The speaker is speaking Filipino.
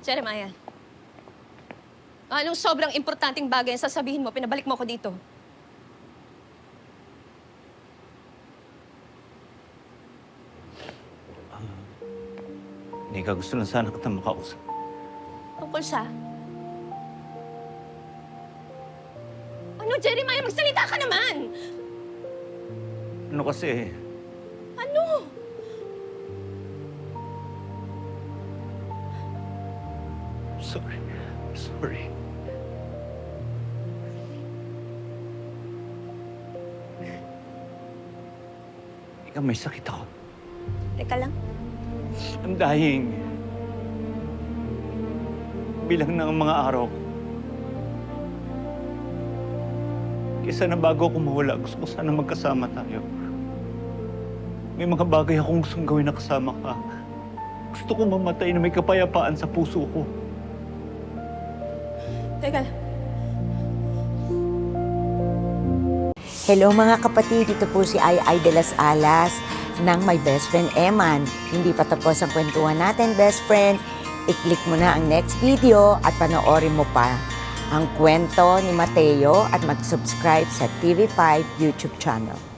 Jeremiah, anong sobrang importanteng bagay ang sasabihin mo, pinabalik mo ko dito? Nika, gusto lang sana kita makausap. Tungkol sa... Ano, Jeremiah? Magsalita ka naman! Ano kasi, Ano? sorry. Sorry. Ika, may sakit ako. Teka lang. I'm dying. Bilang ng mga araw ko. Kesa na bago ako mawala, gusto ko sana magkasama tayo. May mga bagay akong gustong gawin na kasama ka. Gusto ko mamatay na may kapayapaan sa puso ko. Teka lang. Hello mga kapatid, ito po si Ai de las Alas ng My Best Friend Eman. Hindi pa tapos ang kwentuhan natin, best friend. I-click mo na ang next video at panoorin mo pa ang kwento ni Mateo at mag-subscribe sa TV5 YouTube channel.